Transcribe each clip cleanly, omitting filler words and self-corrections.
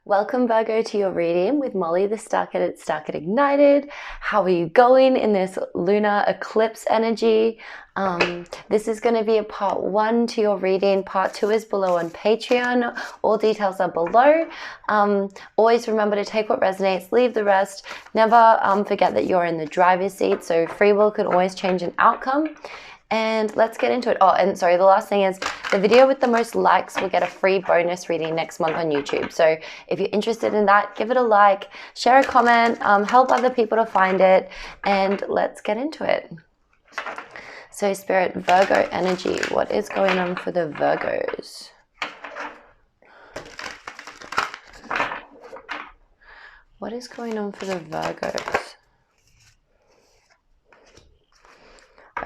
Welcome Virgo to your reading with Molly the Starkidignited. How are you going in this lunar eclipse energy? This is going to be a part 1 to your reading. Part 2 is below on Patreon. All details are below. Always remember to take what resonates, leave the rest. Never forget that you're in the driver's seat, so free will can always change an outcome. And let's get into it. Oh, and sorry, the last thing is the video with the most likes will get a free bonus reading next month on YouTube. So if you're interested in that, give it a like, share a comment, help other people to find it, and let's get into it. So Spirit, Virgo energy, what is going on for the Virgos? What is going on for the Virgos?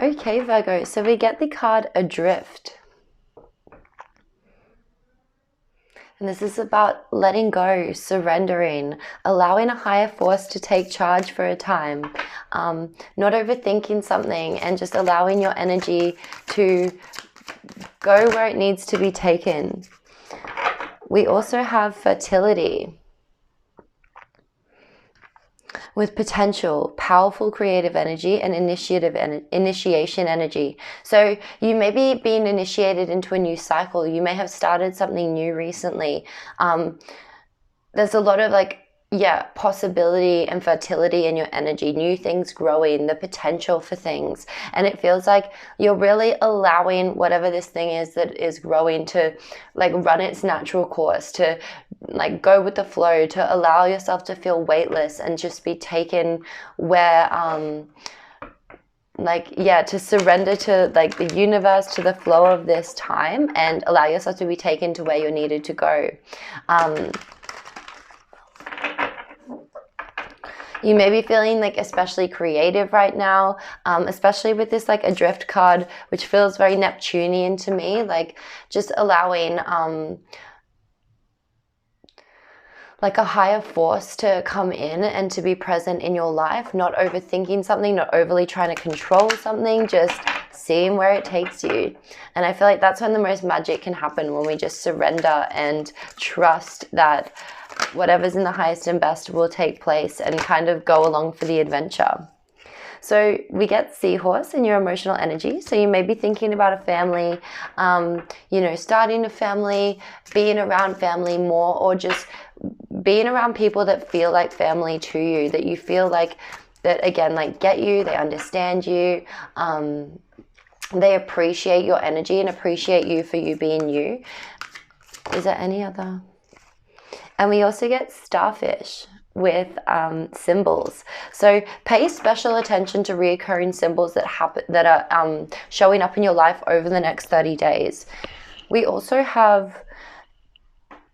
Okay, Virgo, so we get the card Adrift. And this is about letting go, surrendering, allowing a higher force to take charge for a time, not overthinking something, and just allowing your energy to go where it needs to be taken. We also have fertility with potential, powerful creative energy, and initiation energy. So you may be being initiated into a new cycle. You may have started something new recently. There's a lot of possibility and fertility in your energy, new things growing, the potential for things. And it feels like you're really allowing whatever this thing is that is growing to run its natural course, to go with the flow, to allow yourself to feel weightless and just be taken where to surrender to the universe, to the flow of this time, and allow yourself to be taken to where you're needed to go. You may be feeling especially creative right now, especially with this Adrift card, which feels very Neptunian to me, just allowing a higher force to come in and to be present in your life, not overthinking something, not overly trying to control something, just seeing where it takes you. And I feel like that's when the most magic can happen, when we just surrender and trust that whatever's in the highest and best will take place and kind of go along for the adventure. So we get Seahorse in your emotional energy. So you may be thinking about a family, starting a family, being around family more, or just being around people that feel like family to you, that you feel that again, get you, they understand you, they appreciate your energy and appreciate you for you being you. Is there any other? And we also get Starfish with symbols. So pay special attention to reoccurring symbols that are showing up in your life over the next 30 days. We also have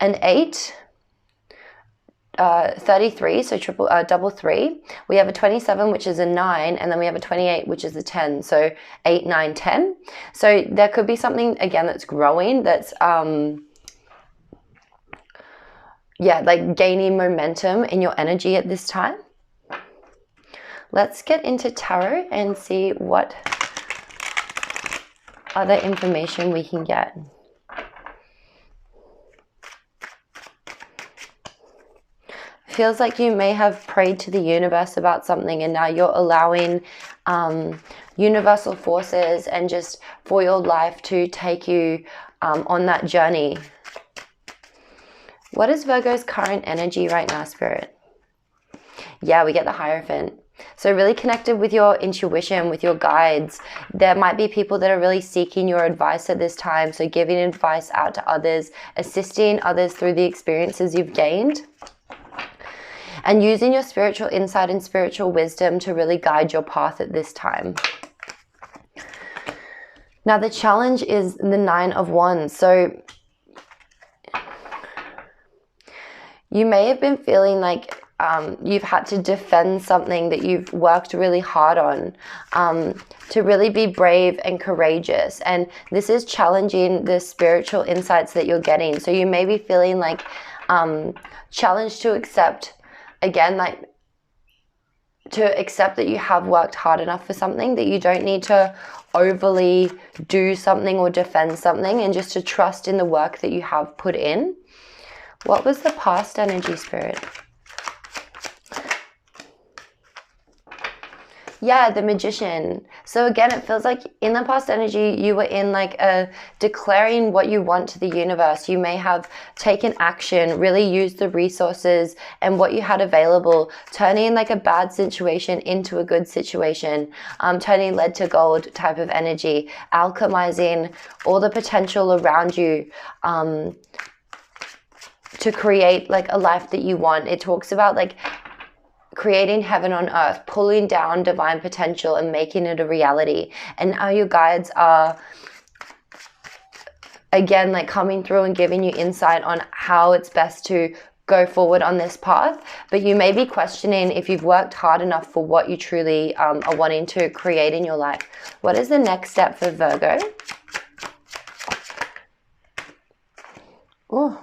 an 8, 33, so double 3. We have a 27, which is a 9, and then we have a 28, which is a 10. So 8, 9, 10. So there could be something again that's growing, that's gaining momentum in your energy at this time. Let's get into tarot and see what other information we can get. Feels like you may have prayed to the universe about something, and now you're allowing universal forces and just for your life to take you on that journey. What is Virgo's current energy right now, Spirit? Yeah, we get the Hierophant. So really connected with your intuition, with your guides. There might be people that are really seeking your advice at this time. So giving advice out to others, assisting others through the experiences you've gained, and using your spiritual insight and spiritual wisdom to really guide your path at this time. Now the challenge is the 9 of Wands. So you may have been feeling you've had to defend something that you've worked really hard on, to really be brave and courageous. And this is challenging the spiritual insights that you're getting. So you may be feeling challenged to accept, again, to accept that you have worked hard enough for something, that you don't need to overly do something or defend something, and just to trust in the work that you have put in. What was the past energy, Spirit? Yeah, the Magician. So again, it feels like in the past energy, you were in like a declaring what you want to the universe. You may have taken action, really used the resources and what you had available, turning like a bad situation into a good situation, turning lead to gold type of energy, alchemizing all the potential around you, to create like a life that you want. It talks about like creating heaven on earth, pulling down divine potential and making it a reality. And now your guides are, again, like coming through and giving you insight on how it's best to go forward on this path. But you may be questioning if you've worked hard enough for what you truly are wanting to create in your life. What is the next step for Virgo? Oh.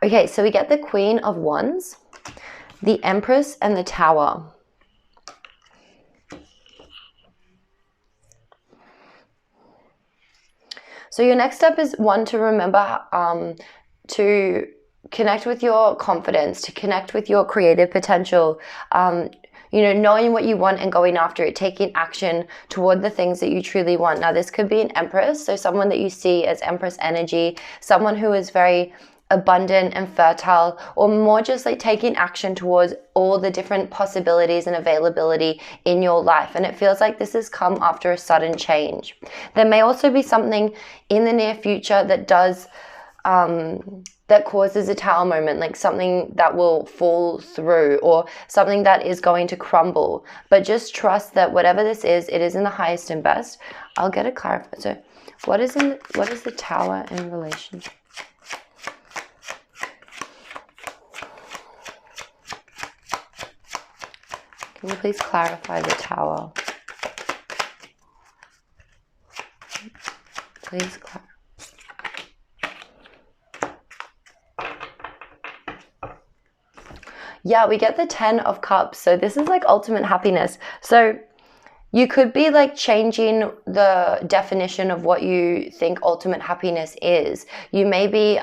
Okay, so we get the Queen of Wands, the Empress, and the Tower. So your next step is one to remember to connect with your confidence, to connect with your creative potential, you know, knowing what you want and going after it, taking action toward the things that you truly want. Now, this could be an Empress, so someone that you see as Empress energy, someone who is very abundant and fertile, or more just like taking action towards all the different possibilities and availability in your life. And it feels like this has come after a sudden change. There may also be something in the near future that does that causes a tower moment, like something that will fall through or something that is going to crumble. But just trust that whatever this is, it is in the highest and best. I'll get a clarifier. So what is the tower in relation? Can you please clarify the tower? Please clarify. Yeah, we get the 10 of Cups. So this is like ultimate happiness. So you could be like changing the definition of what you think ultimate happiness is. You may be,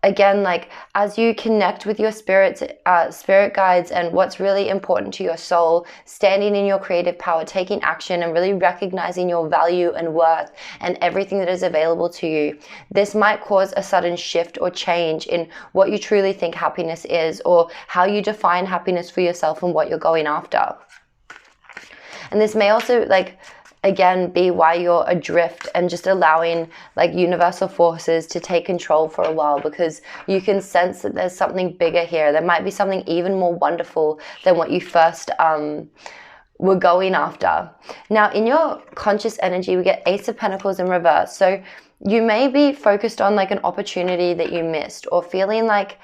again, like as you connect with your spirit guides and what's really important to your soul, standing in your creative power, taking action and really recognizing your value and worth and everything that is available to you. This might cause a sudden shift or change in what you truly think happiness is, or how you define happiness for yourself and what you're going after. And this may also like, again, be why you're adrift and just allowing like universal forces to take control for a while, because you can sense that there's something bigger here. There might be something even more wonderful than what you first were going after. Now, in your conscious energy, we get Ace of Pentacles in reverse. So you may be focused on like an opportunity that you missed, or feeling like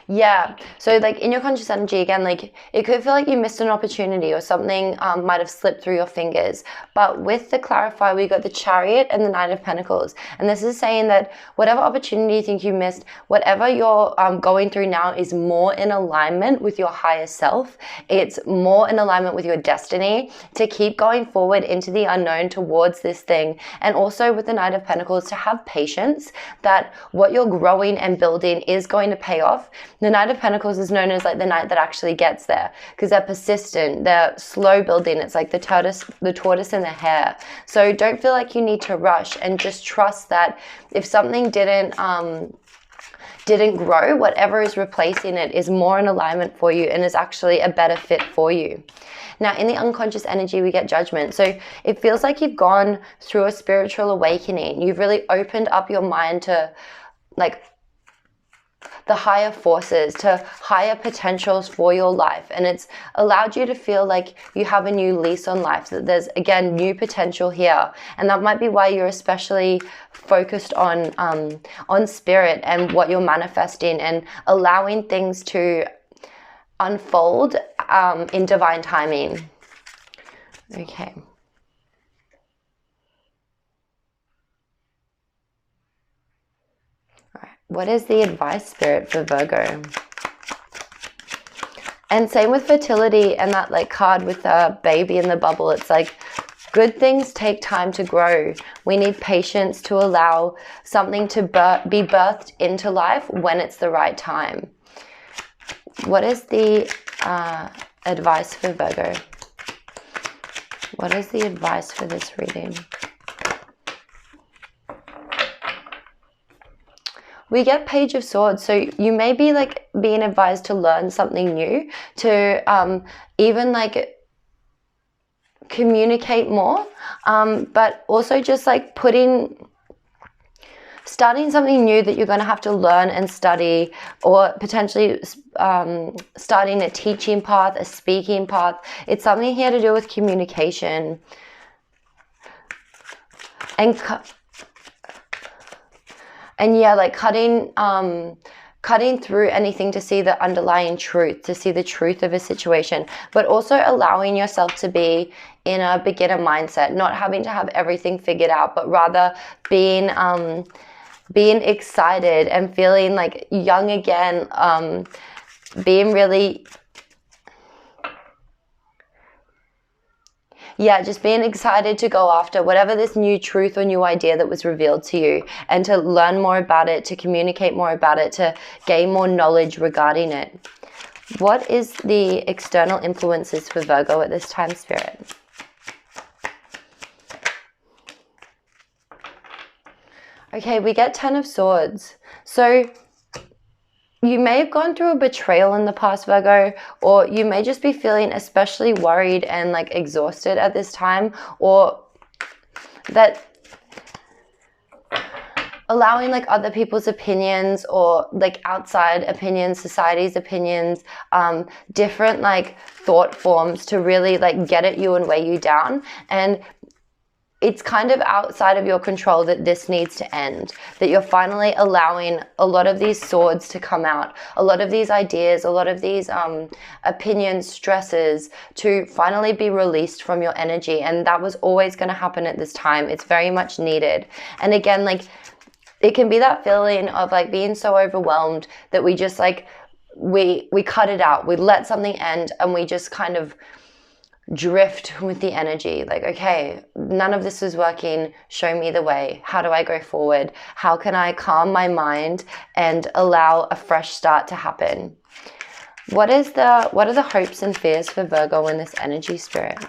yeah, so like in your conscious energy, again, like it could feel like you missed an opportunity or something might have slipped through your fingers. But with the clarifier, we got the Chariot and the Knight of Pentacles. And this is saying that whatever opportunity you think you missed, whatever you're going through now is more in alignment with your higher self. It's more in alignment with your destiny to keep going forward into the unknown towards this thing. And also with the Knight of Pentacles, to have patience that what you're growing and building is going to pay off. The Knight of Pentacles is known as like the knight that actually gets there, because they're persistent, they're slow building. It's like the tortoise and the hare. So don't feel like you need to rush, and just trust that if something didn't grow, whatever is replacing it is more in alignment for you and is actually a better fit for you. Now, in the unconscious energy, we get Judgment. So it feels like you've gone through a spiritual awakening. You've really opened up your mind to like the higher forces, to higher potentials for your life. And it's allowed you to feel like you have a new lease on life, that there's, again, new potential here. And that might be why you're especially focused on spirit and what you're manifesting, and allowing things to unfold in divine timing. Okay. What is the advice, Spirit, for Virgo? And same with fertility and that like card with the baby in the bubble. It's like good things take time to grow. We need patience to allow something to be birthed into life when it's the right time. What is the advice for Virgo? What is the advice for this reading? We get Page of Swords, so you may be like being advised to learn something new, to even like communicate more, but also just like starting something new that you're going to have to learn and study, or potentially starting a teaching path, a speaking path. It's something here to do with communication and yeah, like cutting through anything to see the underlying truth, to see the truth of a situation, but also allowing yourself to be in a beginner mindset, not having to have everything figured out, but rather being excited and feeling like young again, being really, yeah, just being excited to go after whatever this new truth or new idea that was revealed to you, and to learn more about it, to communicate more about it, to gain more knowledge regarding it. What is the external influences for Virgo at this time, Spirit? Okay, we get 10 of Swords. So you may have gone through a betrayal in the past, Virgo, or you may just be feeling especially worried and like exhausted at this time, or that allowing like other people's opinions or like outside opinions, society's opinions, different like thought forms to really like get at you and weigh you down. And it's kind of outside of your control that this needs to end, that you're finally allowing a lot of these swords to come out, a lot of these ideas, a lot of these opinions, stresses to finally be released from your energy. And that was always going to happen at this time. It's very much needed. And again, like it can be that feeling of like being so overwhelmed that we just like, we cut it out, we let something end, and we just kind of drift with the energy, like, okay, none of this is working, show me the way. How do I go forward? How can I calm my mind and allow a fresh start to happen? What are the hopes and fears for Virgo in this energy, Spirit?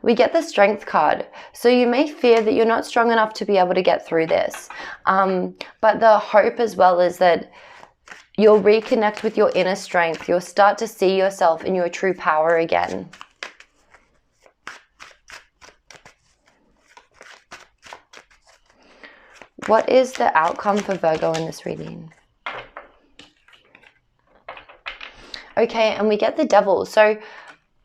We get the Strength card. So you may fear that you're not strong enough to be able to get through this, but the hope as well is that you'll reconnect with your inner strength. You'll start to see yourself in your true power again. What is the outcome for Virgo in this reading? Okay, and we get the Devil. So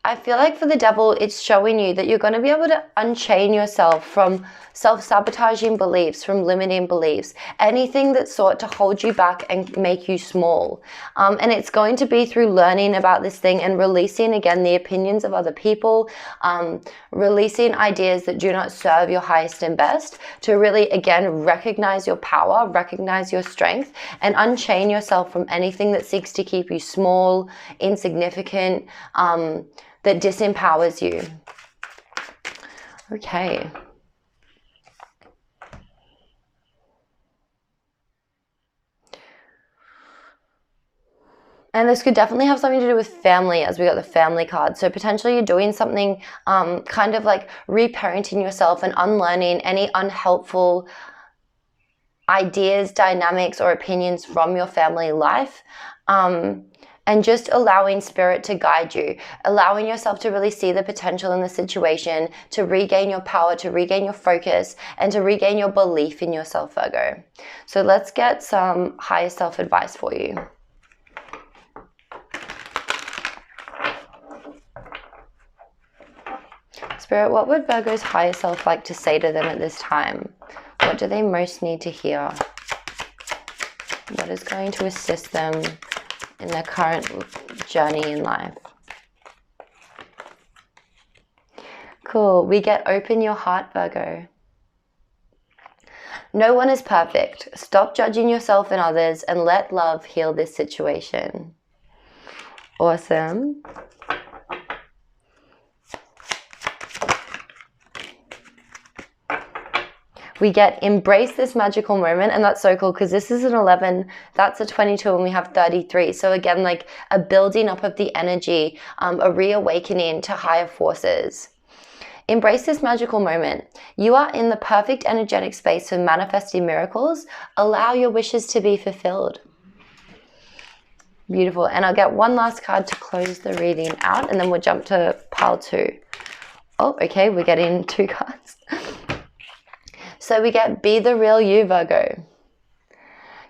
I feel like for the Devil, it's showing you that you're going to be able to unchain yourself from self-sabotaging beliefs, from limiting beliefs, anything that sought to hold you back and make you small. And it's going to be through learning about this thing and releasing, again, the opinions of other people, releasing ideas that do not serve your highest and best, to really, again, recognize your power, recognize your strength, and unchain yourself from anything that seeks to keep you small, insignificant, that disempowers you. Okay. And this could definitely have something to do with family, as we got the Family card. So potentially you're doing something kind of like reparenting yourself and unlearning any unhelpful ideas, dynamics, or opinions from your family life. And just allowing Spirit to guide you, allowing yourself to really see the potential in the situation, to regain your power, to regain your focus, and to regain your belief in yourself, Virgo. So let's get some higher self advice for you. Spirit, what would Virgo's higher self like to say to them at this time? What do they most need to hear? What is going to assist them in their current journey in life? Cool. We get open your heart, Virgo. No one is perfect. Stop judging yourself and others and let love heal this situation. Awesome. We get embrace this magical moment, and that's so cool because this is an 11, that's a 22, and we have 33. So again, like a building up of the energy, a reawakening to higher forces. Embrace this magical moment. You are in the perfect energetic space for manifesting miracles. Allow your wishes to be fulfilled. Beautiful. And I'll get one last card to close the reading out, and then we'll jump to pile 2. Oh, okay, we're getting 2 cards. So we get be the real you, Virgo.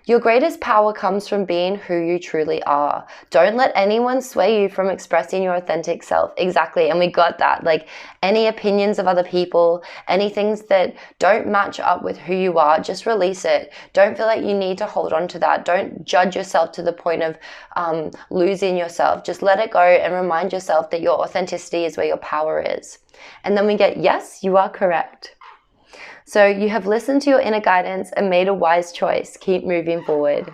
Your greatest power comes from being who you truly are. Don't let anyone sway you from expressing your authentic self. Exactly. And we got that. Like any opinions of other people, any things that don't match up with who you are, just release it. Don't feel like you need to hold on to that. Don't judge yourself to the point of losing yourself. Just let it go and remind yourself that your authenticity is where your power is. And then we get, yes, you are correct. So you have listened to your inner guidance and made a wise choice. Keep moving forward.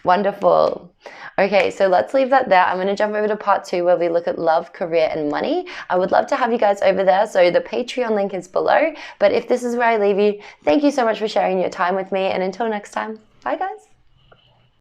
Wonderful. Okay, so let's leave that there. I'm going to jump over to part 2 where we look at love, career, and money. I would love to have you guys over there. So the Patreon link is below. But if this is where I leave you, thank you so much for sharing your time with me. And until next time, bye guys.